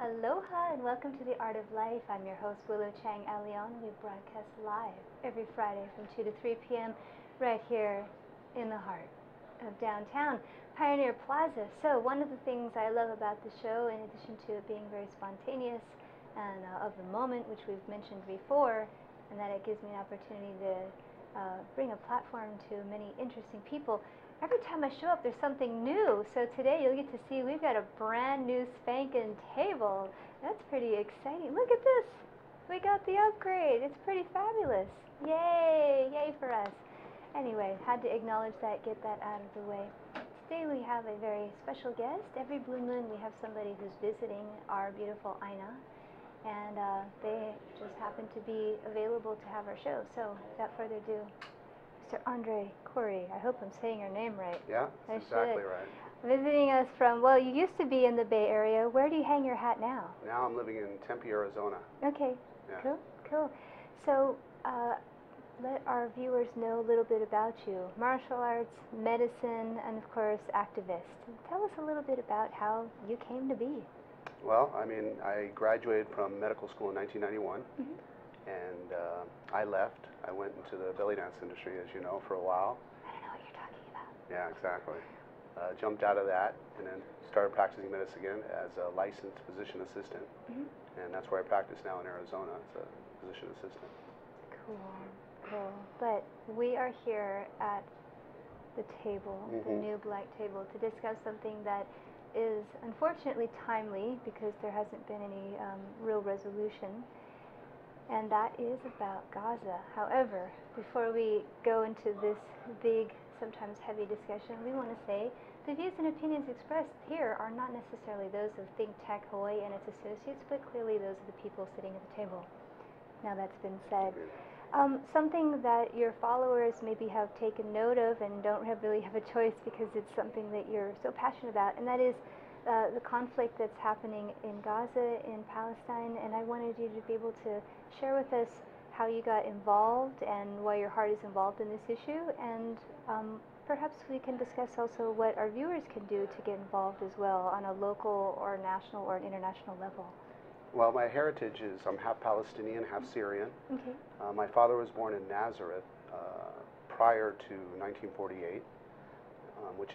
Aloha and welcome to The Art of Life. I'm your host, Willow Chang. We broadcast live every Friday from 2 to 3 p.m. right here in the heart of downtown Pioneer Plaza. So one of the things I love about the show, in addition to it being very spontaneous and of the moment, which we've mentioned before, and that it gives me an opportunity to bring a platform to many interesting people. Every time I show up, there's something new. So today you'll get to see we've got a brand new spanking table. That's pretty exciting. Look at this. We got the upgrade. It's pretty fabulous. Yay! Yay for us. Anyway, had to acknowledge that, get that out of the way. Today we have a very special guest. Every blue moon we have somebody who's visiting our beautiful Aina. And they just happen to be available to have our show. So without further ado, Mr. Andre Khoury. I hope I'm saying your name right. Yeah, that's exactly right. Visiting us from, well, you used to be in the Bay Area. Where do you hang your hat now? Now I'm living in Tempe, Arizona. Okay, yeah. Cool, cool. So let our viewers know a little bit about you. Martial arts, medicine, and of course, activist. Tell us a little bit about how you came to be. Well, I mean, I graduated from medical school in 1991, and I left. I went into the belly dance industry, as you know, for a while. I don't know what you're talking about. Yeah, exactly. Jumped out of that and then started practicing medicine again as a licensed physician assistant. And that's where I practice now in Arizona as a physician assistant. Cool, cool. But we are here at the table, the new black table, to discuss something that is unfortunately timely because there hasn't been any real resolution. And that is about Gaza. However, before we go into this big, sometimes heavy discussion, we want to say the views and opinions expressed here are not necessarily those of ThinkTechHawaii and its associates, but clearly those of the people sitting at the table. Now that's been said. Something that your followers maybe have taken note of and don't really have a choice because it's something that you're so passionate about, and that is the conflict that's happening in Gaza, in Palestine, and I wanted you to be able to share with us how you got involved and why your heart is involved in this issue, and perhaps we can discuss also what our viewers can do to get involved as well on a local or national or an international level. Well, my heritage is I'm half Palestinian, half Syrian. Okay. My father was born in Nazareth prior to 1948. Which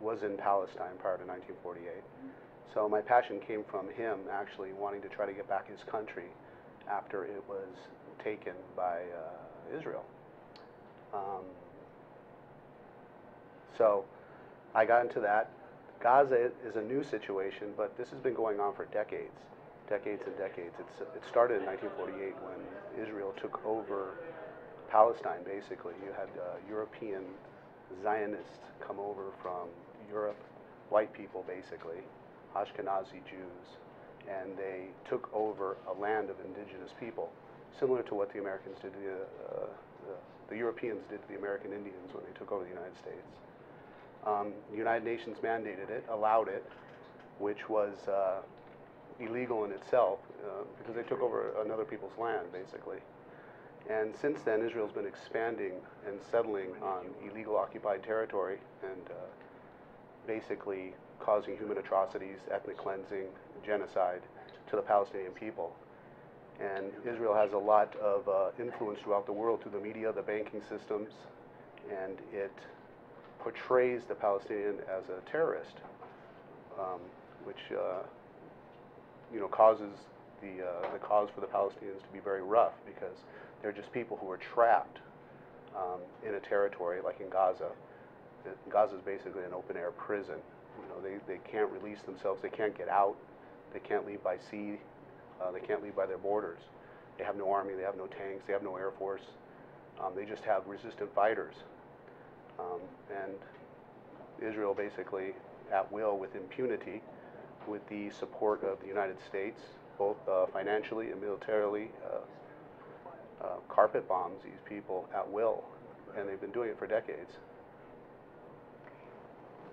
was in Palestine prior to 1948. So my passion came from him actually wanting to try to get back his country after it was taken by Israel. So I got into that. Gaza is a new situation, but this has been going on for decades and decades. It started in 1948 when Israel took over Palestine, basically. You had European Zionists come over from Europe, white people basically, Ashkenazi Jews, and they took over a land of indigenous people, similar to what the Americans did to the Europeans did to the American Indians when they took over the United States. The United Nations mandated it, allowed it, which was illegal in itself because they took over another people's land basically. And since then, Israel's been expanding and settling on illegal occupied territory and basically causing human atrocities, ethnic cleansing, genocide to the Palestinian people. And Israel has a lot of influence throughout the world through the media, the banking systems, and it portrays the Palestinian as a terrorist, which causes the cause for the Palestinians to be very rough because they're just people who are trapped in a territory like in Gaza. Gaza is basically an open-air prison. They can't release themselves. They can't get out. They can't leave by sea. They can't leave by their borders. They have no army. They have no tanks. They have no air force. They just have resistant fighters. And Israel basically, at will, with impunity, with the support of the United States, both financially and militarily, carpet bombs these people at will, and they've been doing it for decades.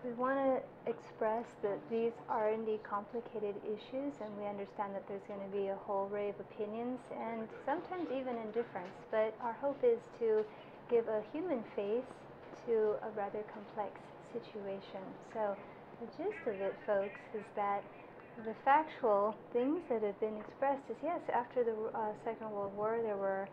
We want to express that these are indeed complicated issues, and we understand that there's going to be a whole array of opinions and sometimes even indifference, but our hope is to give a human face to a rather complex situation. So the gist of it, folks, is that The factual things that have been expressed is yes, after the Second World War, there were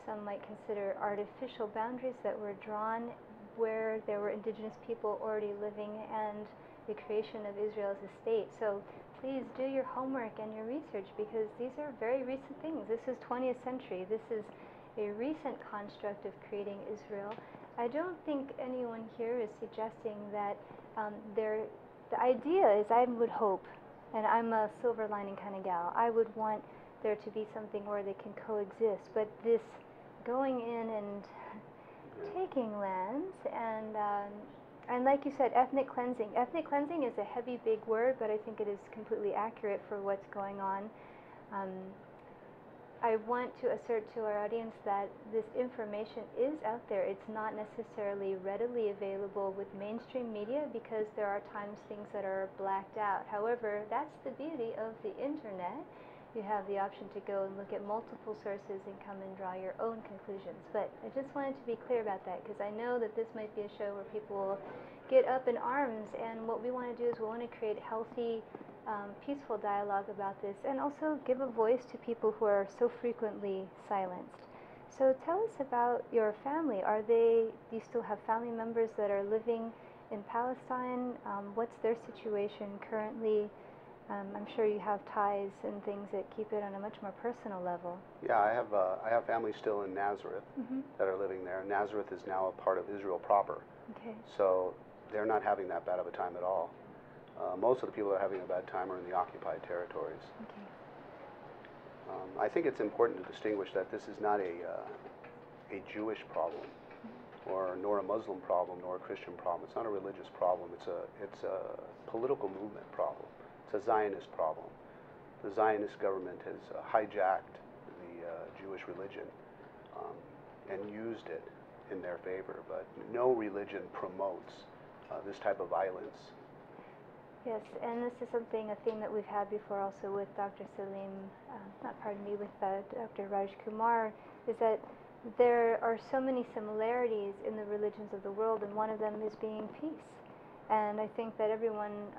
some might consider artificial boundaries that were drawn where there were indigenous people already living and the creation of Israel as a state. So please do your homework and your research because these are very recent things. This is 20th century. This is a recent construct of creating Israel. I don't think anyone here is suggesting that the idea is, I would hope, and I'm a silver lining kind of gal, I would want there to be something where they can coexist, but this going in and taking lands and like you said, ethnic cleansing. Ethnic cleansing is a heavy, big word, but I think it is completely accurate for what's going on. I want to assert to our audience that this information is out there. It's not necessarily readily available with mainstream media because there are times things that are blacked out. However, that's the beauty of the internet. You have the option to go and look at multiple sources and come and draw your own conclusions. But I just wanted to be clear about that because I know that this might be a show where people will get up in arms, and what we want to do is we want to create healthy, peaceful dialogue about this and also give a voice to people who are so frequently silenced. So tell us about your family. Do you still have family members that are living in Palestine? What's their situation currently? I'm sure you have ties and things that keep it on a much more personal level. Yeah, I have family still in Nazareth that are living there. Nazareth is now a part of Israel proper. Okay. So they're not having that bad of a time at all. Most of the people that are having a bad time are in the occupied territories. Okay. I think it's important to distinguish that this is not a Jewish problem, nor a Muslim problem, nor a Christian problem. It's not a religious problem. It's a political movement problem. It's a Zionist problem. The Zionist government has hijacked the Jewish religion and used it in their favor. But no religion promotes this type of violence. Yes, and this is a theme that we've had before also with Dr. Salim, with Dr. Raj Kumar, is that there are so many similarities in the religions of the world, and one of them is being peace. And I think that everyone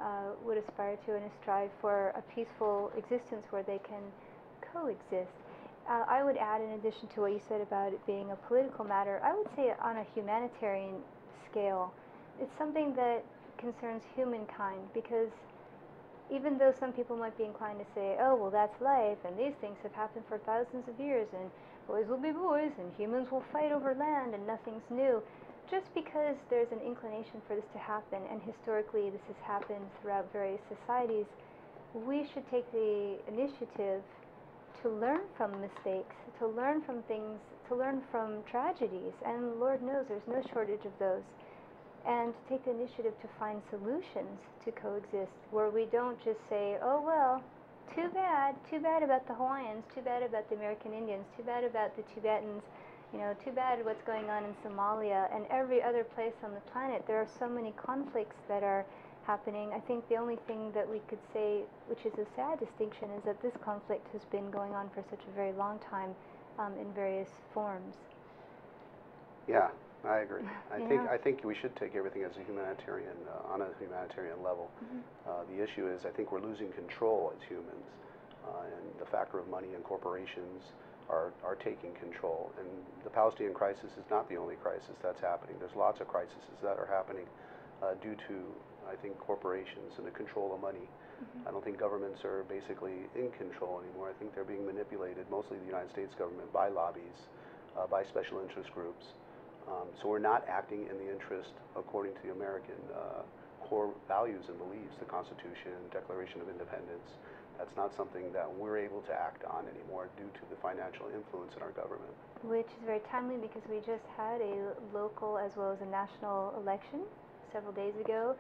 would aspire to and strive for a peaceful existence where they can coexist. I would add, in addition to what you said about it being a political matter, I would say on a humanitarian scale, it's something that concerns humankind, because even though some people might be inclined to say, oh, well, that's life, and these things have happened for thousands of years, and boys will be boys, and humans will fight over land, and nothing's new. Just because there's an inclination for this to happen, and historically this has happened throughout various societies, we should take the initiative to learn from mistakes, to learn from things, to learn from tragedies, and Lord knows there's no shortage of those, and to take the initiative to find solutions to coexist, where we don't just say, oh, well, too bad about the Hawaiians, too bad about the American Indians, too bad about the Tibetans, too bad what's going on in Somalia and every other place on the planet. There are so many conflicts that are happening. I think the only thing that we could say, which is a sad distinction, is that this conflict has been going on for such a very long time in various forms. Yeah, I agree. I think we should take everything as a humanitarian, on a humanitarian level. The issue is, I think we're losing control as humans, and the factor of money and corporations are taking control. And the Palestinian crisis is not the only crisis that's happening. There's lots of crises that are happening due to, I think, corporations and the control of money. I don't think governments are basically in control anymore. I think they're being manipulated, mostly the United States government, by lobbies, by special interest groups. So we're not acting in the interest according to the American core values and beliefs, the Constitution, Declaration of Independence. That's not something that we're able to act on anymore due to the financial influence in our government. Which is very timely because we just had a local as well as a national election several days ago.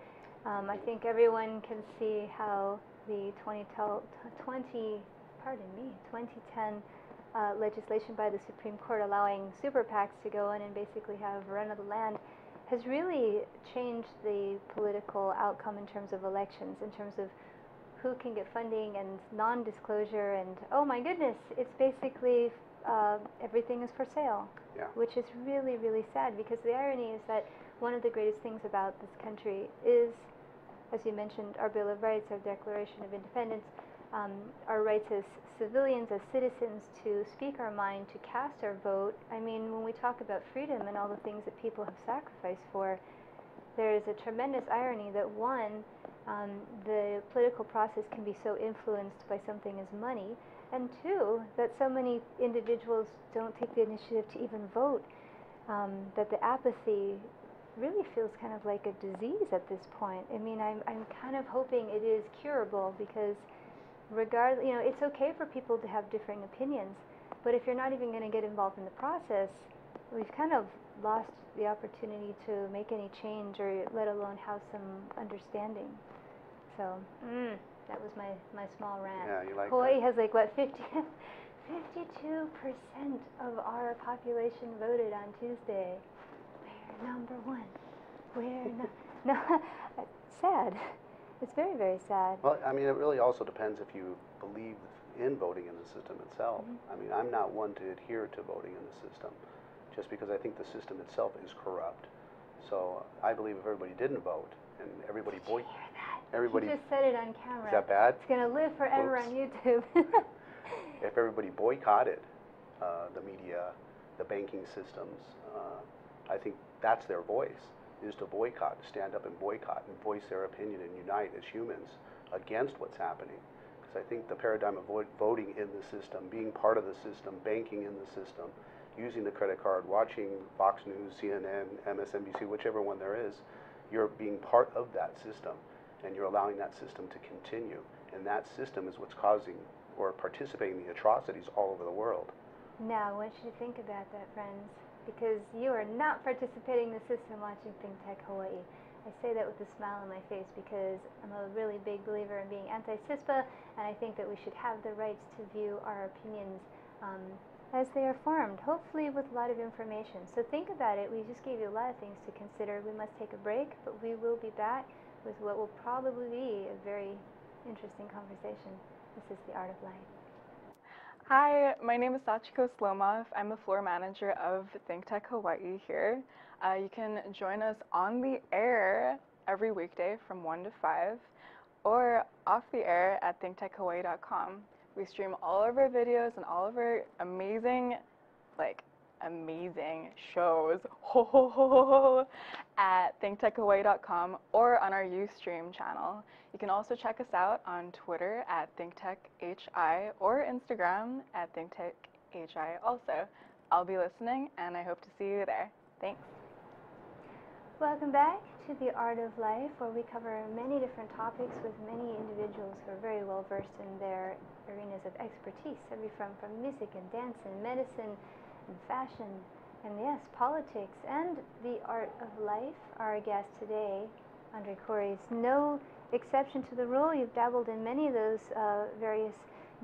I think everyone can see how the 2010 legislation by the Supreme Court allowing super PACs to go in and basically have run of the land has really changed the political outcome in terms of elections, in terms of who can get funding and non-disclosure, and oh my goodness, it's basically everything is for sale, which is really, really sad, because the irony is that one of the greatest things about this country is as you mentioned, our Bill of Rights, our Declaration of Independence, our rights as civilians, as citizens, to speak our mind, to cast our vote. I mean, when we talk about freedom and all the things that people have sacrificed for, there is a tremendous irony that one, the political process can be so influenced by something as money, and two, that so many individuals don't take the initiative to even vote, that the apathy really feels kind of like a disease at this point. I mean, I'm kind of hoping it is curable, because regardless, you know, it's okay for people to have differing opinions, but if you're not even going to get involved in the process, we've kind of lost the opportunity to make any change, or let alone have some understanding. So, that was my small rant. Yeah, you like Hawaii that. has like, what, 52% of our population voted on Tuesday. We're number one. No, sad. It's very, very sad. Well, I mean, it really also depends if you believe in voting in the system itself. I mean, I'm not one to adhere to voting in the system, just because I think the system itself is corrupt. So I believe if everybody didn't vote and everybody everybody You just said it on camera. Is that bad? It's going to live forever Oops. on YouTube. If everybody boycotted the media, the banking systems, I think that's their voice, is to boycott, to stand up and boycott and voice their opinion and unite as humans against what's happening. Because I think the paradigm of voting in the system, being part of the system, banking in the system, using the credit card, watching Fox News, CNN, MSNBC, whichever one there is, you're being part of that system, and you're allowing that system to continue. And that system is what's causing or participating in the atrocities all over the world. Now, I want you to think about that, friends, because you are not participating in the system watching ThinkTech Hawaii. I say that with a smile on my face because I'm a really big believer in being anti-CISPA, and I think that we should have the rights to view our opinions as they are formed, hopefully with a lot of information. So think about it. We just gave you a lot of things to consider. We must take a break, but we will be back with what will probably be a very interesting conversation. This is The Art of Life. Hi, my name is Sachiko Slomov. I'm the floor manager of ThinkTech Hawaii here. You can join us on the air every weekday from 1 to 5, or off the air at ThinkTechHawaii.com. We stream all of our videos and all of our amazing shows at ThinkTechHawaii.com or on our Ustream channel. You can also check us out on Twitter at ThinkTechHI or Instagram at ThinkTechHI also. I'll be listening, and I hope to see you there. Thanks. Welcome back to The Art of Life, where we cover many different topics with many individuals who are very well versed in their arenas of expertise, from music and dance and medicine and fashion and, yes, politics and the art of life. Our guest today, Andre Khoury, is no exception to the rule. You've dabbled in many of those various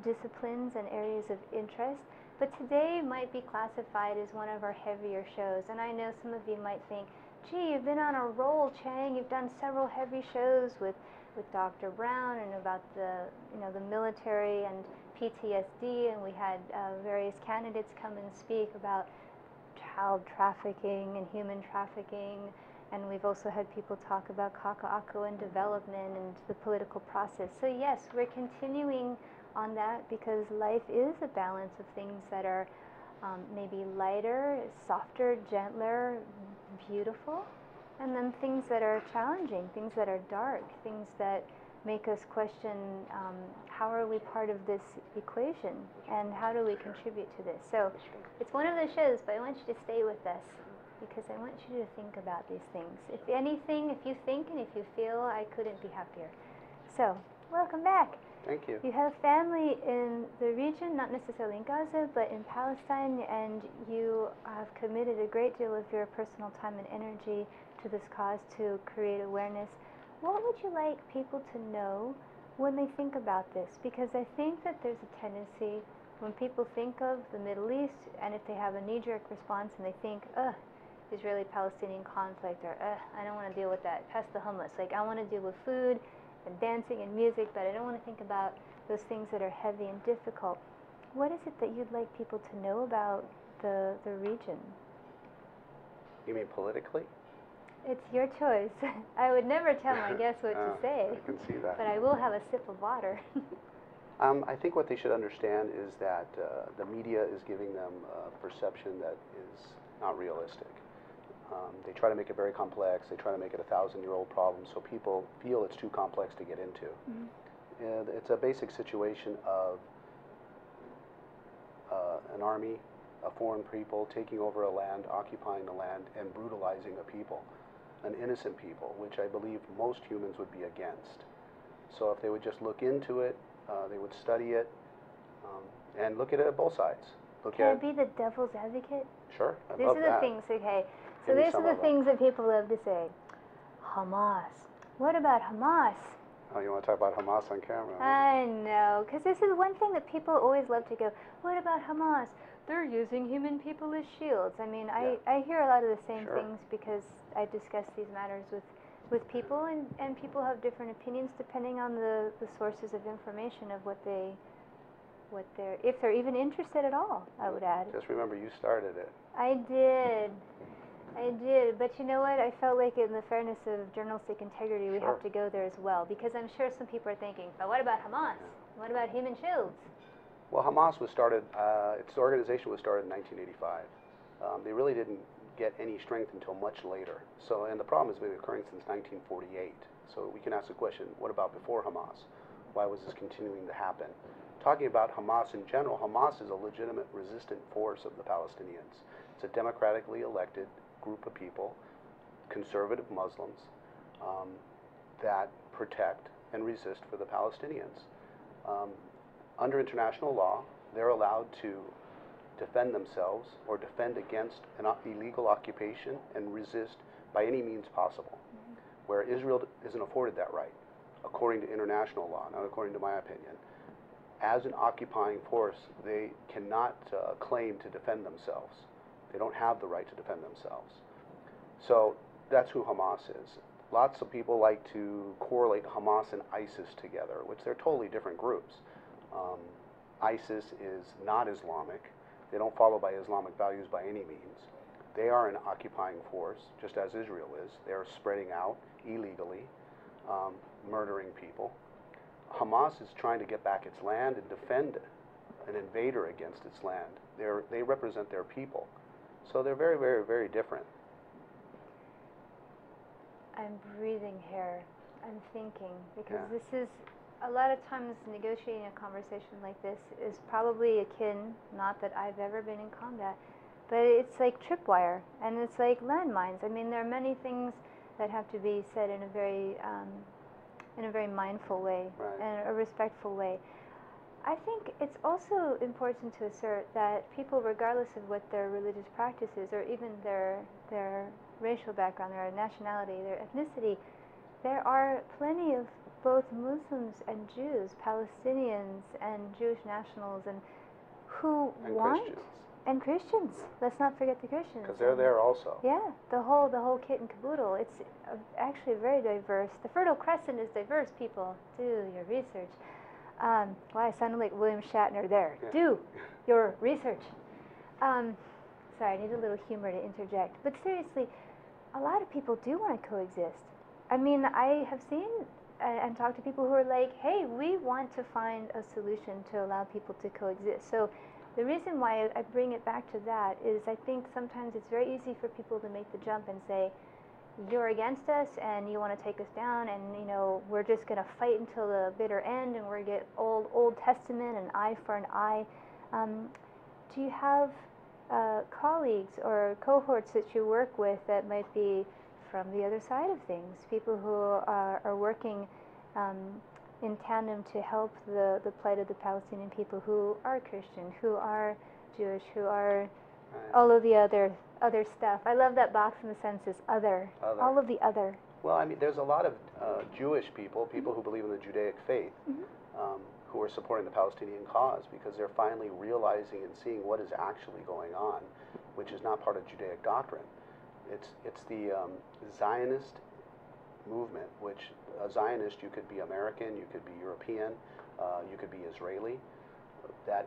disciplines and areas of interest, but today might be classified as one of our heavier shows. And I know some of you might think, gee, you've been on a roll, Chang. You've done several heavy shows with Dr. Brown and about the military and PTSD, and we had various candidates come and speak about child trafficking and human trafficking, and we've also had people talk about kaka'ako and development and the political process. So yes, we're continuing on that because life is a balance of things that are maybe lighter, softer, gentler, beautiful, and then things that are challenging, things that are dark, things that make us question how are we part of this equation and how do we contribute to this. So it's one of those shows, but I want you to stay with us because I want you to think about these things. If anything, if you think and if you feel, I couldn't be happier. So welcome back. Thank you. You have family in the region, not necessarily in Gaza, but in Palestine, and you have committed a great deal of your personal time and energy to this cause to create awareness. What would you like people to know when they think about this? Because I think that there's a tendency when people think of the Middle East, and if they have a knee-jerk response and they think, Israeli-Palestinian conflict, or I don't want to deal with that, pass the hummus. Like, I want to deal with food and dancing and music, but I don't want to think about those things that are heavy and difficult. What is it that you'd like people to know about the region? You mean politically? It's your choice. I would never tell my guests what to say. I can see that. But I will have a sip of water. I think what they should understand is that the media is giving them a perception that is not realistic. They try to make it very complex. They try to make it a 1,000-year-old problem, so people feel it's too complex to get into. And it's a basic situation of an army, a foreign people taking over a land, occupying the land, and brutalizing a people, an innocent people, which I believe most humans would be against. So if they would just look into it, they would study it, and look at it at both sides. Can I be the devil's advocate? Sure, I These love are that. the things, okay. So Give me these some are of the them. things that people love to say. Hamas. What about Hamas? Oh, you want to talk about Hamas on camera? Huh? I know, because this is one thing that people always love to go, what about Hamas? They're using human people as shields. I mean, I hear a lot of the same things because I discuss these matters with people, and people have different opinions depending on the sources of information of if they're even interested at all, I would add. Just remember, you started it. I did, but you know what? I felt like in the fairness of journalistic integrity, we have to go there as well, because I'm sure some people are thinking, but what about Hamas? What about human shields? Well, Hamas was started, its organization was started in 1985. They really didn't get any strength until much later. So, and the problem has been occurring since 1948. So we can ask the question, what about before Hamas? Why was this continuing to happen? Talking about Hamas in general, Hamas is a legitimate resistant force of the Palestinians. It's a democratically elected group of people, conservative Muslims, that protect and resist for the Palestinians. Under international law, they're allowed to defend themselves or defend against an illegal occupation and resist by any means possible, where Israel isn't afforded that right, according to international law, not according to my opinion. As an occupying force, they cannot claim to defend themselves. They don't have the right to defend themselves. So that's who Hamas is. Lots of people like to correlate Hamas and ISIS together, which they're totally different groups. ISIS is not Islamic. They don't follow by Islamic values by any means. They are an occupying force, just as Israel is. They're spreading out illegally, murdering people. Hamas is trying to get back its land and defend an invader against its land. They represent their people. So they're very, very, very different. I'm breathing here. I'm thinking, because this is, a lot of times negotiating a conversation like this is probably akin, not that I've ever been in combat, but it's like tripwire, and it's like landmines. I mean, there are many things that have to be said in a very mindful way, and a respectful way. I think it's also important to assert that people, regardless of what their religious practice is, or even their racial background, their nationality, their ethnicity, there are plenty of both Muslims and Jews, Palestinians and Jewish nationals, and who want Christians. And Christians. Let's not forget the Christians. Because they're there also. Yeah, the whole kit and caboodle. It's actually very diverse. The Fertile Crescent is diverse. People, do your research. Well, I sounded like William Shatner there. Yeah. Do your research. Sorry, I need a little humor to interject. But seriously, a lot of people do want to coexist. I mean, I have seen and talked to people who are like, hey, we want to find a solution to allow people to coexist. So the reason why I bring it back to that is I think sometimes it's very easy for people to make the jump and say, you're against us and you want to take us down, and we're just going to fight until the bitter end, and we're going to get Old Testament, an eye for an eye. Do you have colleagues or cohorts that you work with that might be from the other side of things, people who are working in tandem to help the plight of the Palestinian people who are Christian, who are Jewish, who are all of the other stuff? I love that box in the census, other. All of the other. Well, I mean, there's a lot of Jewish people who believe in the Judaic faith, who are supporting the Palestinian cause because they're finally realizing and seeing what is actually going on, which is not part of Judaic doctrine. It's the Zionist movement, which a Zionist, you could be American, you could be European, you could be Israeli, that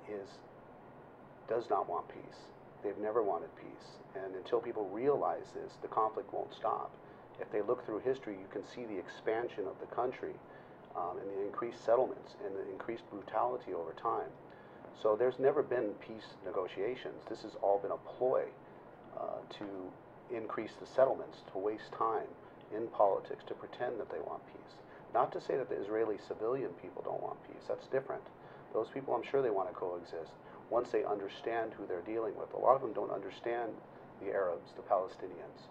does not want peace. They've never wanted peace. And until people realize this, the conflict won't stop. if they look through history, you can see the expansion of the country and the increased settlements and the increased brutality over time. So there's never been peace negotiations. This has all been a ploy to increase the settlements, to waste time in politics, to pretend that they want peace. Not to say that the Israeli civilian people don't want peace. That's different. Those people, I'm sure they want to coexist once they understand who they're dealing with. A lot of them don't understand the Arabs, the Palestinians.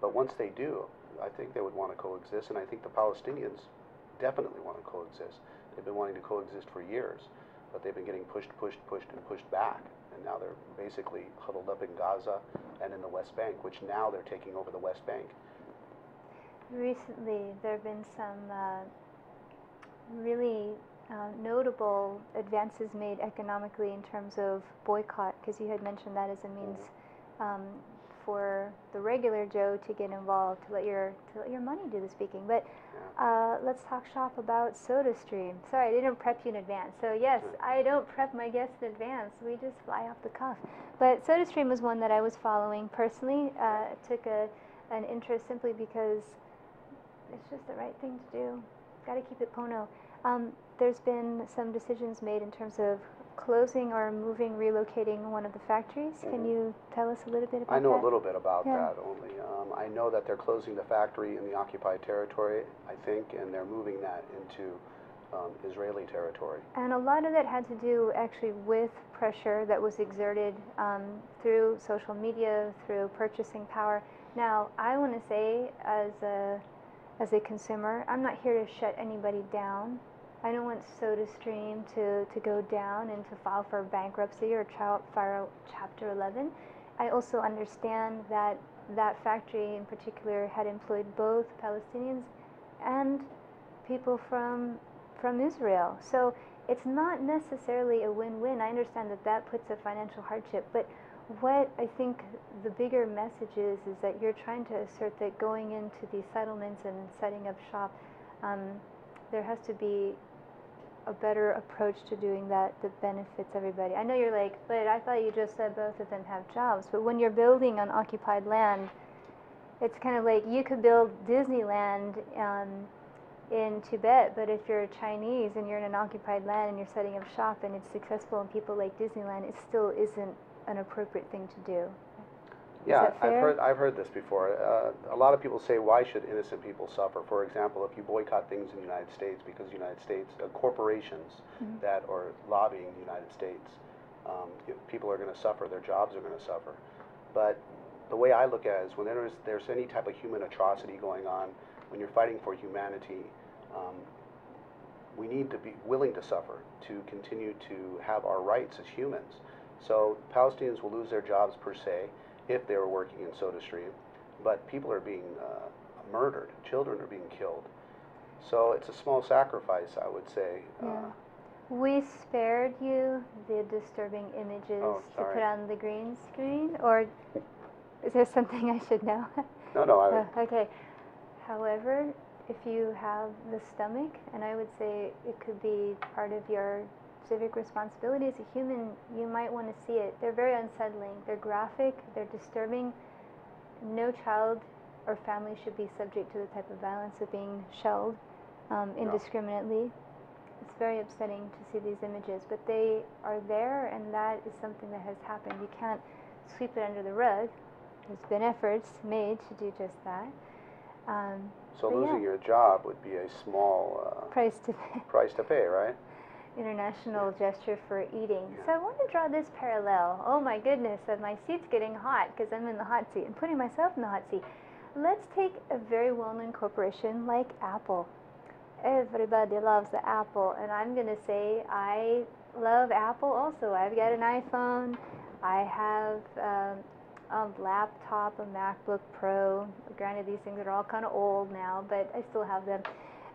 But once they do, I think they would want to coexist, and I think the Palestinians definitely want to coexist. They've been wanting to coexist for years, but they've been getting pushed, and pushed back. And now they're basically huddled up in Gaza and in the West Bank, which now they're taking over the West Bank. Recently, there have been some really notable advances made economically in terms of boycott, because you had mentioned that as a means for the regular Joe to get involved, to let your money do the speaking. But let's talk shop about SodaStream. Sorry, I didn't prep you in advance. So yes, I don't prep my guests in advance. We just fly off the cuff. But SodaStream was one that I was following personally. Took an interest simply because it's just the right thing to do. Got to keep it Pono. There's been some decisions made in terms of closing or moving, relocating one of the factories. Can you tell us a little bit about that? I know a little bit about that only. I know that they're closing the factory in the occupied territory, I think, and they're moving that into Israeli territory. And a lot of that had to do actually with pressure that was exerted through social media, through purchasing power. Now, I want to say, as a consumer, I'm not here to shut anybody down. I don't want SodaStream to go down and to file for bankruptcy or file Chapter 11. I also understand that that factory in particular had employed both Palestinians and people from Israel. So it's not necessarily a win-win. I understand that that puts a financial hardship, but what I think the bigger message is that you're trying to assert that going into these settlements and setting up shop, there has to be a better approach to doing that benefits everybody. I know you're like, but I thought you just said both of them have jobs. But when you're building on occupied land, it's kind of like you could build Disneyland in Tibet, but if you're Chinese and you're in an occupied land and you're setting up shop and it's successful and people like Disneyland, it still isn't an appropriate thing to do. Yeah, I've heard this before. A lot of people say, why should innocent people suffer? For example, if you boycott things in the United States because the United States, corporations that are lobbying the United States, people are going to suffer, their jobs are going to suffer. But the way I look at it is when there's any type of human atrocity going on, when you're fighting for humanity, we need to be willing to suffer to continue to have our rights as humans. So Palestinians will lose their jobs per se, if they were working in SodaStream, but people are being murdered, children are being killed. So it's a small sacrifice, I would say. We spared you the disturbing images to put on the green screen, or is there something I should know? No. Okay. However, if you have the stomach, and I would say it could be part of your civic responsibility as a human, you might want to see it. They're very unsettling. They're graphic. They're disturbing. No child or family should be subject to the type of violence of being shelled indiscriminately. It's very upsetting to see these images, but they are there, and that is something that has happened. You can't sweep it under the rug. There's been efforts made to do just that. So losing your job would be a small price to pay, right? International gesture for eating. So I want to draw this parallel. Oh my goodness, and my seat's getting hot because I'm in the hot seat and putting myself in the hot seat. Let's take a very well-known corporation like Apple. Everybody loves the Apple, and I'm going to say I love Apple also. I've got an iPhone. I have a laptop, a MacBook Pro. Granted, these things are all kind of old now, but I still have them.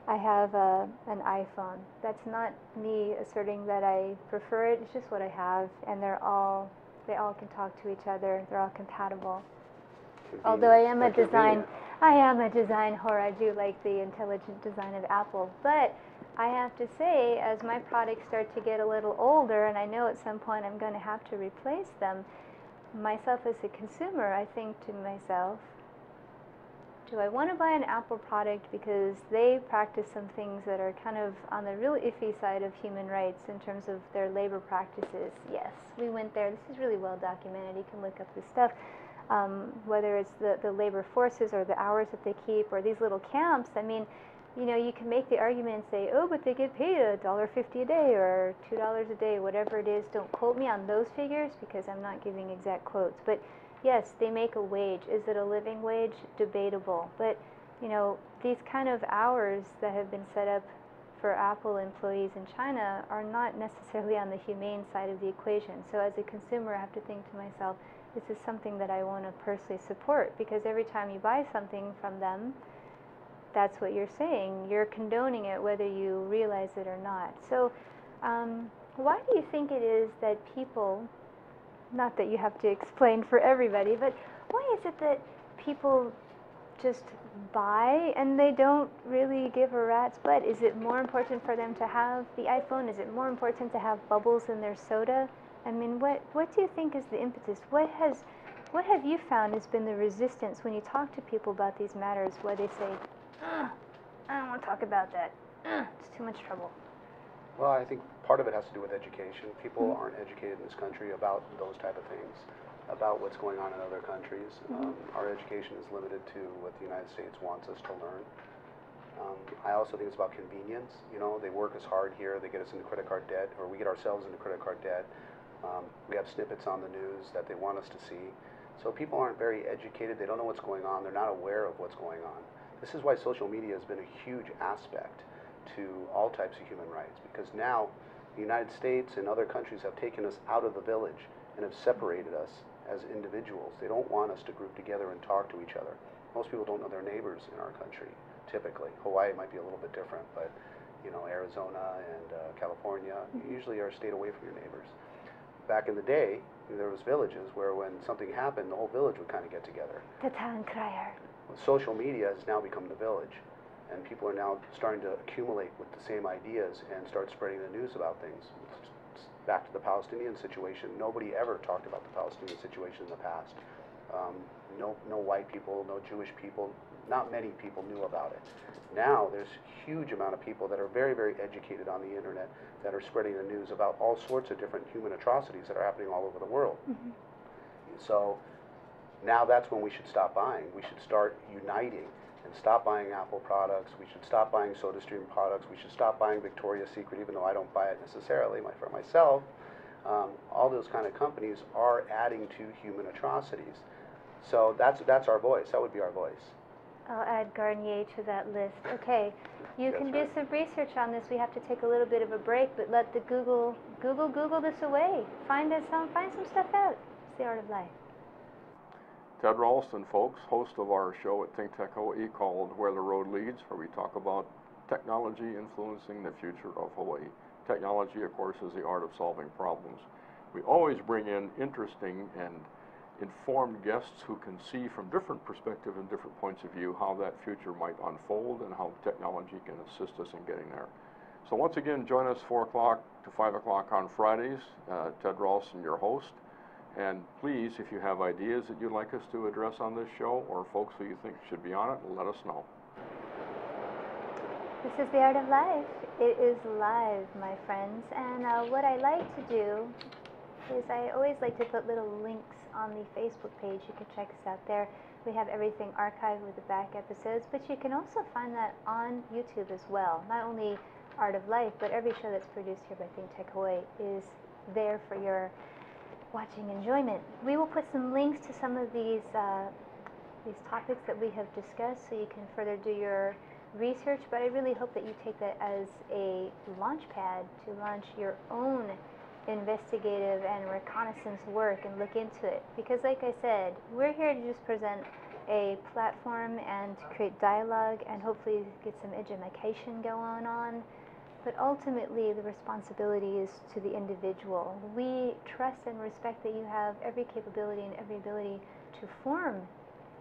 I have an iPhone. That's not me asserting that I prefer it. It's just what I have, and they all can talk to each other. They're all compatible. Although I am a design whore. I do like the intelligent design of Apple. But I have to say, as my products start to get a little older, and I know at some point I'm going to have to replace them, myself as a consumer, I think to myself, Do I want to buy an Apple product because they practice some things that are kind of on the real iffy side of human rights in terms of their labor practices? Yes, we went there. This is really well documented. You can look up this stuff. Whether it's the labor forces or the hours that they keep or these little camps, I mean, you know, you can make the argument and say, oh, but they get paid $1.50 a day or $2 a day, whatever it is. Don't quote me on those figures because I'm not giving exact quotes. But yes, they make a wage. Is it a living wage? Debatable. But, you know, these kind of hours that have been set up for Apple employees in China are not necessarily on the humane side of the equation. So as a consumer, I have to think to myself, this is something that I want to personally support, because every time you buy something from them, that's what you're saying. You're condoning it whether you realize it or not. So why do you think it is that people, not that you have to explain for everybody, but why is it that people just buy and they don't really give a rat's butt? Is it more important for them to have the iPhone? Is it more important to have bubbles in their soda? I mean, what do you think is the impetus? What have you found has been the resistance when you talk to people about these matters, where they say, I don't want to talk about that. It's too much trouble. Well, I think part of it has to do with education. People aren't educated in this country about those type of things, about what's going on in other countries. Our education is limited to what the United States wants us to learn. I also think it's about convenience. You know, they work us hard here, they get us into credit card debt, or we get ourselves into credit card debt. We have snippets on the news that they want us to see. So people aren't very educated, they don't know what's going on, they're not aware of what's going on. This is why social media has been a huge aspect to all types of human rights, because now the United States and other countries have taken us out of the village and have separated us as individuals. They don't want us to group together and talk to each other. Most people don't know their neighbors in our country, typically. Hawaii might be a little bit different, but you know, Arizona and California, you usually are a state away from your neighbors. Back in the day, there was villages where when something happened, the whole village would kind of get together. The town crier. Social media has now become the village, and people are now starting to accumulate with the same ideas and start spreading the news about things. Back to the Palestinian situation, nobody ever talked about the Palestinian situation in the past. No white people, no Jewish people, not many people knew about it. Now there's a huge amount of people that are very, very educated on the internet that are spreading the news about all sorts of different human atrocities that are happening all over the world. So now that's when we should stop buying. We should start uniting and stop buying Apple products. We should stop buying SodaStream products. We should stop buying Victoria's Secret, even though I don't buy it necessarily for myself. All those kind of companies are adding to human atrocities. So that's our voice. That would be our voice. I'll add Garnier to that list. Okay, you can do some research on this. We have to take a little bit of a break, but let the Google this away. Find some stuff out. It's the art of life. Ted Ralston, folks, host of our show at ThinkTechHawaii called Where the Road Leads, where we talk about technology influencing the future of Hawaii. Technology, of course, is the art of solving problems. We always bring in interesting and informed guests who can see from different perspectives and different points of view how that future might unfold and how technology can assist us in getting there. So once again, join us 4 o'clock to 5 o'clock on Fridays. Ted Ralston, your host. And please, if you have ideas that you'd like us to address on this show, or folks who you think should be on it, let us know. This is the art of life. It is live, my friends. And what I like to do is I always like to put little links on the Facebook page. You can check us out there. We have everything archived with the back episodes, but you can also find that on YouTube as well. Not only Art of Life, but every show that's produced here by ThinkTechHawaii is there for your watching enjoyment. We will put some links to some of these topics that we have discussed so you can further do your research, but I really hope that you take that as a launch pad to launch your own investigative and reconnaissance work and look into it. Because like I said, we're here to just present a platform and to create dialogue and hopefully get some education going on. But ultimately, the responsibility is to the individual. We trust and respect that you have every capability and every ability to form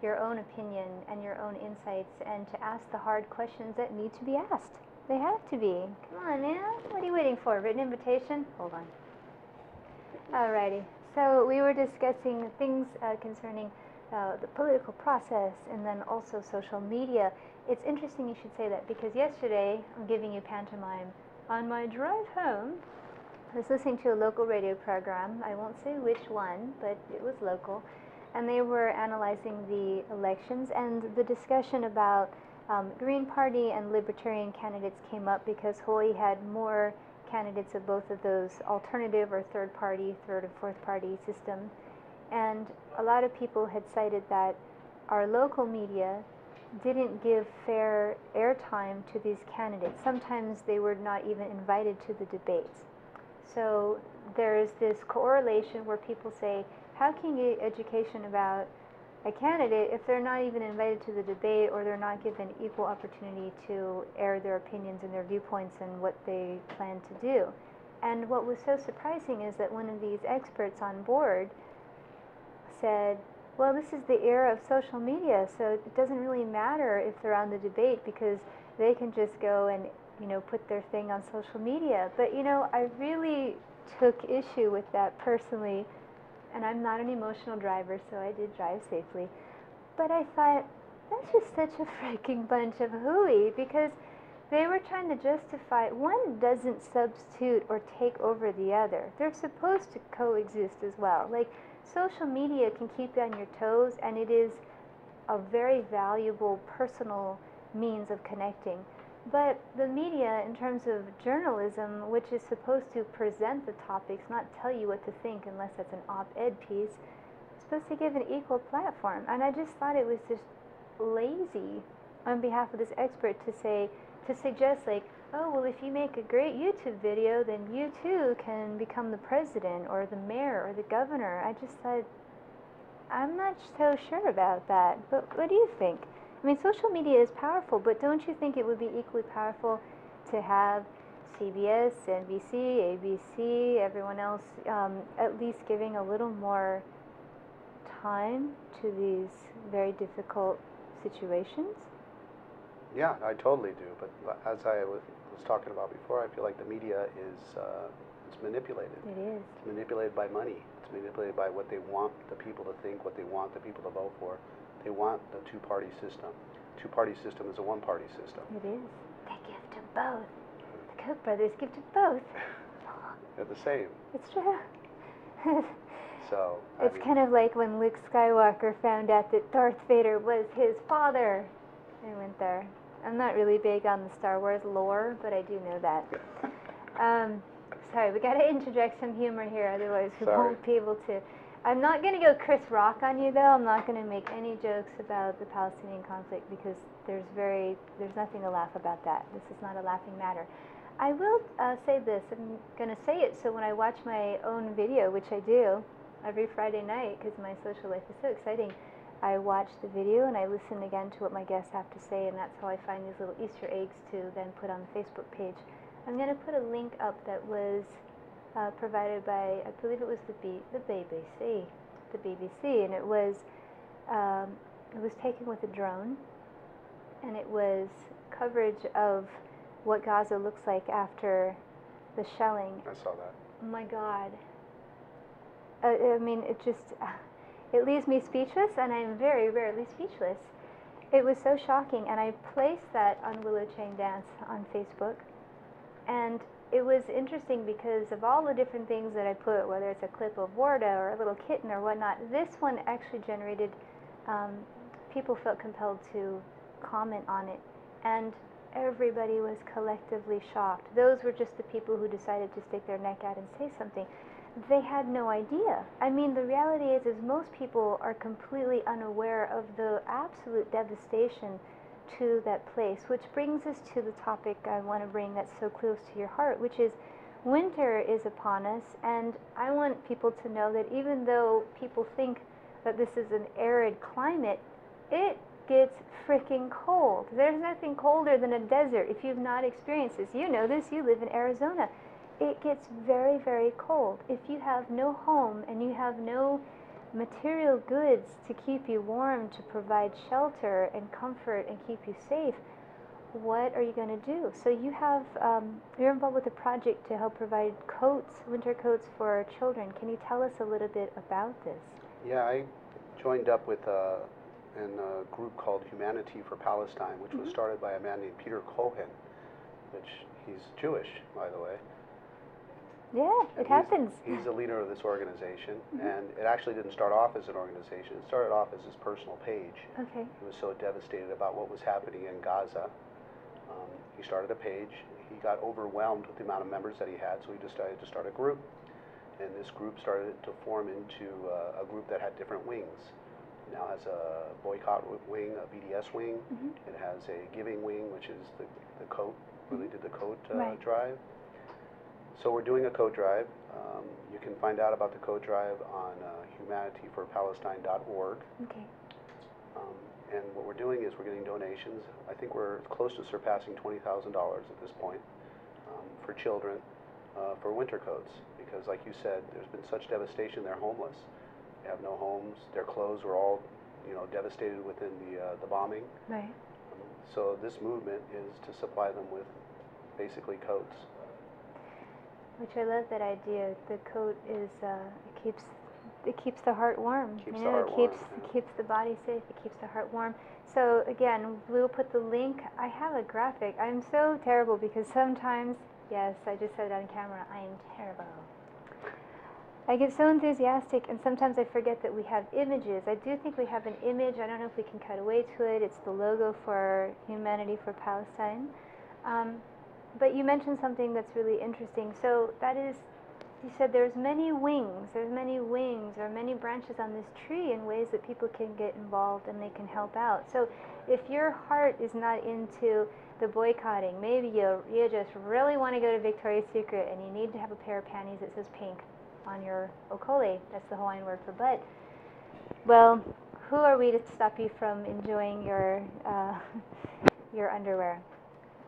your own opinion and your own insights and to ask the hard questions that need to be asked. They have to be. Come on, man. What are you waiting for? Written invitation? Hold on. Alrighty. So we were discussing things concerning the political process, and then also social media. It's interesting you should say that, because yesterday, I'm giving you pantomime, on my drive home, I was listening to a local radio program. I won't say which one, but it was local. And they were analyzing the elections, and the discussion about Green Party and Libertarian candidates came up because Hawaii had more candidates of both of those alternative or third party, third or fourth party system. And a lot of people had cited that our local media didn't give fair airtime to these candidates. Sometimes they were not even invited to the debates. So there's this correlation where people say, how can you get education about a candidate if they're not even invited to the debate, or they're not given equal opportunity to air their opinions and their viewpoints and what they plan to do? And what was so surprising is that one of these experts on board said, well, this is the era of social media, so it doesn't really matter if they're on the debate, because they can just go and, you know, put their thing on social media. But, you know, I really took issue with that personally, and I'm not an emotional driver, so I did drive safely. But I thought, that's just such a freaking bunch of hooey, because they were trying to justify, one doesn't substitute or take over the other. They're supposed to coexist as well. Like, social media can keep you on your toes, and it is a very valuable personal means of connecting. But the media, in terms of journalism, which is supposed to present the topics, not tell you what to think unless that's an op-ed piece, is supposed to give an equal platform. And I just thought it was just lazy on behalf of this expert to suggest like, oh, well, if you make a great YouTube video, then you too can become the president or the mayor or the governor. I just thought, I'm not so sure about that. But what do you think? I mean, social media is powerful, but don't you think it would be equally powerful to have CBS, NBC, ABC, everyone else at least giving a little more time to these very difficult situations? Yeah, I totally do. But as I was talking about before, I feel like the media is it's manipulated. It is. It's manipulated by money. It's manipulated by what they want the people to think, what they want the people to vote for. They want the two-party system. Two-party system is a one-party system. It is. They give to both. The Koch brothers give to both. They're the same. It's true. So it's kind of like when Luke Skywalker found out that Darth Vader was his father. I went there. I'm not really big on the Star Wars lore, but I do know that. Sorry, we got to interject some humor here, otherwise we won't be able to. I'm not going to go Chris Rock on you, though. I'm not going to make any jokes about the Palestinian conflict, because there's nothing to laugh about that. This is not a laughing matter. I will say this. I'm going to say it so when I watch my own video, which I do every Friday night because my social life is so exciting, I watch the video and I listen again to what my guests have to say, and that's how I find these little Easter eggs to then put on the Facebook page. I'm going to put a link up that was provided by, I believe it was the BBC, and it was taken with a drone, and it was coverage of what Gaza looks like after the shelling. I saw that. Oh my God. I mean, it leaves me speechless, and I'm very rarely speechless. It was so shocking, and I placed that on Willow Chang Dance on Facebook, and it was interesting because of all the different things that I put, whether it's a clip of Warda or a little kitten or whatnot, this one actually generated, people felt compelled to comment on it, and everybody was collectively shocked. Those were just the people who decided to stick their neck out and say something. They had no idea. I mean, the reality is most people are completely unaware of the absolute devastation to that place, which brings us to the topic I want to bring that's so close to your heart, which is winter is upon us, and I want people to know that even though people think that this is an arid climate, it gets freaking cold. There's nothing colder than a desert. If you've not experienced this, you know this, you live in Arizona. It gets very, very cold. If you have no home and you have no material goods to keep you warm, to provide shelter and comfort and keep you safe, what are you going to do? So you have, you're involved with a project to help provide coats, winter coats for children. Can you tell us a little bit about this? Yeah, I joined up with in a group called Humanity for Palestine, which was started by a man named Peter Cohen, which he's Jewish, by the way. Yeah, it happens. He's the leader of this organization, and it actually didn't start off as an organization. It started off as his personal page. Okay. He was so devastated about what was happening in Gaza. He started a page. He got overwhelmed with the amount of members that he had, so he decided to start a group. And this group started to form into a group that had different wings. It now has a boycott wing, a BDS wing. It has a giving wing, which is the coat, where they did the coat drive. So we're doing a coat drive. You can find out about the coat drive on humanityforpalestine.org. Okay. And what we're doing is we're getting donations. I think we're close to surpassing $20,000 at this point for children for winter coats. Because like you said, there's been such devastation, they're homeless. They have no homes. Their clothes were all, devastated within the bombing. Right. So this movement is to supply them with basically coats. Which I love that idea. The coat is it keeps the heart warm. Keeps the heart warm. It keeps the body safe. It keeps the heart warm. So again, we'll put the link. I have a graphic. I'm so terrible because sometimes, yes, I just said it on camera. I am terrible. I get so enthusiastic, and sometimes I forget that we have images. I do think we have an image. I don't know if we can cut away to it. It's the logo for Humanity for Palestine. But you mentioned something that's really interesting. So that is, you said there's many wings. There's many wings or many branches on this tree in ways that people can get involved and they can help out. So if your heart is not into the boycotting, maybe you just really want to go to Victoria's Secret and you need to have a pair of panties that says pink on your okole. That's the Hawaiian word for butt. Well, who are we to stop you from enjoying your underwear?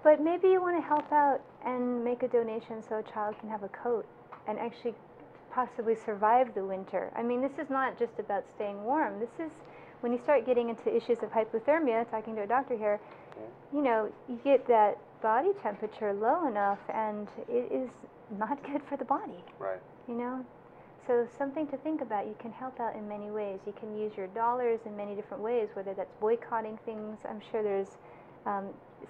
But maybe you want to help out and make a donation so a child can have a coat and actually possibly survive the winter. I mean, this is not just about staying warm. This is, when you start getting into issues of hypothermia, talking to a doctor here, you get that body temperature low enough and it is not good for the body. Right. So something to think about. You can help out in many ways. You can use your dollars in many different ways, whether that's boycotting things. I'm sure there's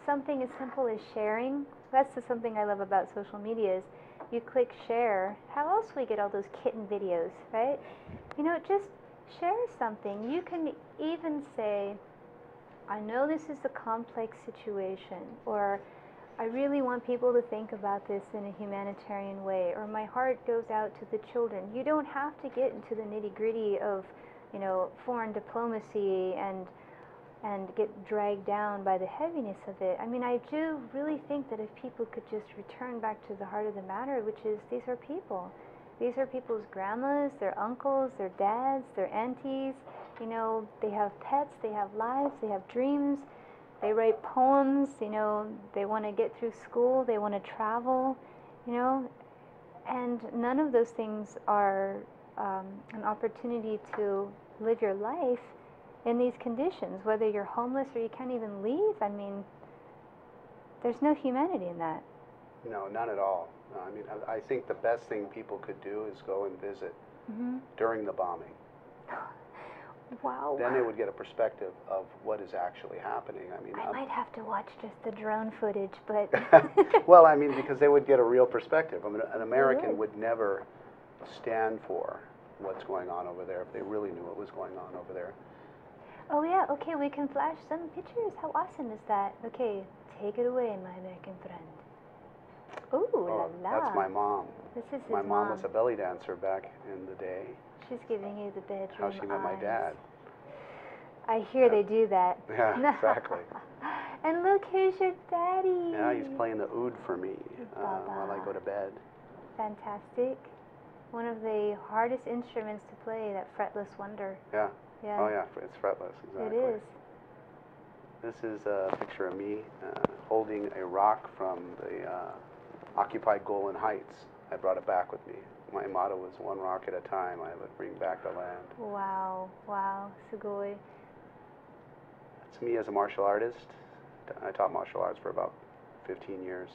something as simple as sharing. That's something I love about social media is you click share. How else we get all those kitten videos, right? Just share something. You can even say, I know this is a complex situation, or I really want people to think about this in a humanitarian way, or my heart goes out to the children. You don't have to get into the nitty-gritty of, foreign diplomacy and get dragged down by the heaviness of it. I mean, I do really think that if people could just return back to the heart of the matter, which is these are people. These are people's grandmas, their uncles, their dads, their aunties. They have pets, they have lives, they have dreams. They write poems, they want to get through school, they want to travel, and none of those things are an opportunity to live your life in these conditions, whether you're homeless or you can't even leave. I mean, there's no humanity in that. No, none at all. No, I mean, I think the best thing people could do is go and visit during the bombing. Wow. Then they would get a perspective of what is actually happening. I mean, I might have to watch just the drone footage, but... Well, I mean, because they would get a real perspective. I mean, an American would never stand for what's going on over there if they really knew what was going on over there. Oh yeah, okay, we can flash some pictures. How awesome is that? Okay, take it away, my American friend. Ooh, la la. That's my mom. This is his my mom was a belly dancer back in the day. She's giving you the bedroom How she met my dad. I hear they do that. Yeah, exactly. And look, here's your daddy. Yeah, he's playing the oud for me while I go to bed. Fantastic. One of the hardest instruments to play, that fretless wonder. Yeah. Yeah. Oh yeah, it's fretless, exactly. It is. This is a picture of me holding a rock from the occupied Golan Heights. I brought it back with me. My motto was one rock at a time. I would bring back the land. Wow, wow, sugoi. That's me as a martial artist. I taught martial arts for about 15 years.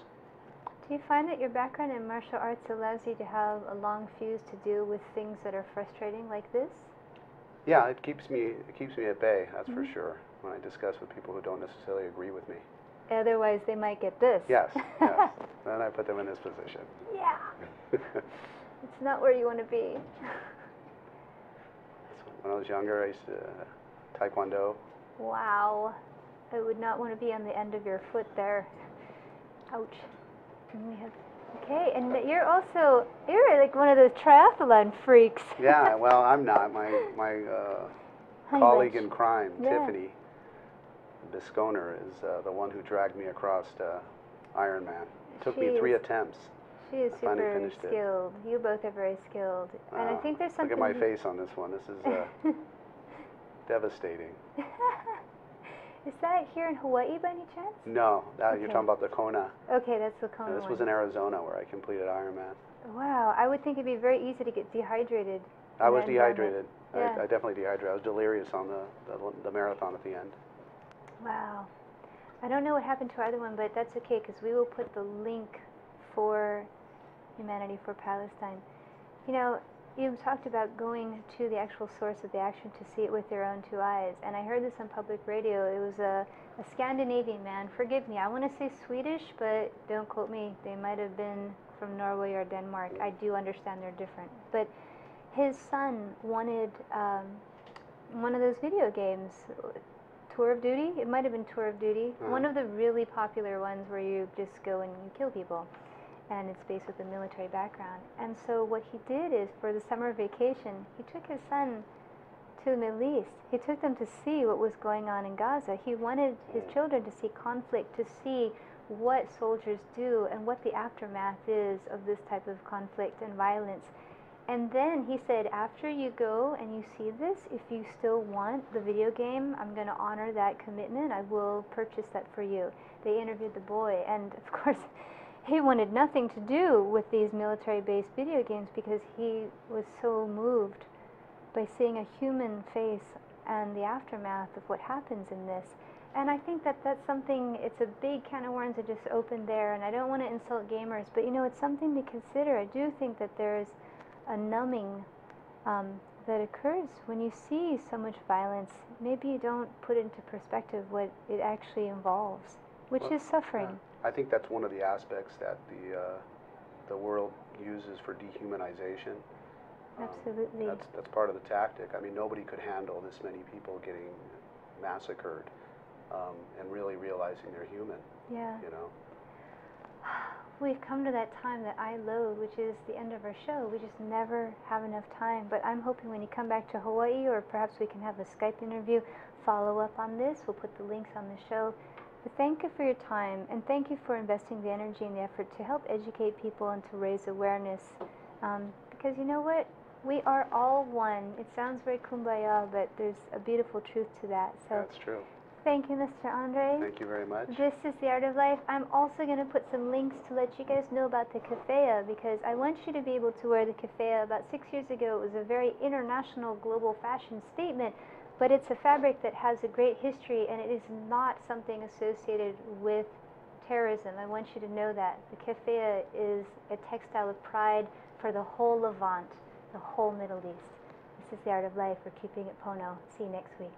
Do you find that your background in martial arts allows you to have a long fuse to deal with things that are frustrating like this? Yeah, it keeps me at bay. That's for sure. When I discuss with people who don't necessarily agree with me. Otherwise, they might get this. Yes, yes. Then I put them in this position. Yeah. It's not where you want to be. When I was younger, I used to Taekwondo. Wow. I would not want to be on the end of your foot there. Ouch. And we have, okay, and you're like one of those triathlon freaks. Yeah, well, I'm not. My colleague much? in crime, Yeah. Tiffany Bisconer, is the one who dragged me across Ironman. It took me 3 attempts. She is I finally super finished it. skilled. You both are very skilled. And I think there's something... Look at my face on this one. This is devastating. Is that here in Hawaii by any chance? No, you're talking about the Kona. Okay, that's the Kona This one. was in Arizona where I completed Ironman. Wow, I would think it'd be very easy to get dehydrated. I in was that dehydrated. environment. I definitely dehydrated. I was delirious on the marathon at the end. Wow. I don't know what happened to our other one, but that's okay because we will put the link for Humanity for Palestine. You know, you talked about going to the actual source of the action to see it with your own 2 eyes, and I heard this on public radio. It was a Scandinavian man. Forgive me, I want to say Swedish, but don't quote me. They might have been from Norway or Denmark. I do understand they're different. But his son wanted one of those video games, Tour of Duty. It might have been Tour of Duty. One of the really popular ones where you just go and you kill people. And it's based with a military background. And so what he did is, for the summer vacation, he took his son to the Middle East. He took them to see what was going on in Gaza. He wanted his children to see conflict, to see what soldiers do and what the aftermath is of this type of conflict and violence. And then he said, after you go and you see this, if you still want the video game, I'm going to honor that commitment. I will purchase that for you. They interviewed the boy, and of course, he wanted nothing to do with these military-based video games because he was so moved by seeing a human face and the aftermath of what happens in this. And I think that that's something, it's a big can of worms that just opened there, and I don't want to insult gamers, but you know, it's something to consider. I do think that there's a numbing that occurs when you see so much violence. Maybe you don't put into perspective what it actually involves, which is suffering. I think that's one of the aspects that the world uses for dehumanization. Absolutely. That's part of the tactic. I mean, nobody could handle this many people getting massacred and really realizing they're human. Yeah. You know. We've come to that time that I load, which is the end of our show. We just never have enough time. But I'm hoping when you come back to Hawaii, or perhaps we can have a Skype interview, follow up on this. We'll put the links on the show. But thank you for your time, and thank you for investing the energy and the effort to help educate people and to raise awareness. Because you know what? We are all one. It sounds very kumbaya, but there's a beautiful truth to that. So That's true. thank you, Mr. Andre. Thank you very much. This is The Art of Life. I'm also going to put some links to let you guys know about the keffeya, because I want you to be able to wear the keffeya. About 6 years ago, it was a very international global fashion statement, but it's a fabric that has a great history, and it is not something associated with terrorism. I want you to know that. The keffeya is a textile of pride for the whole Levant, the whole Middle East. This is The Art of Life. We're keeping it Pono. See you next week.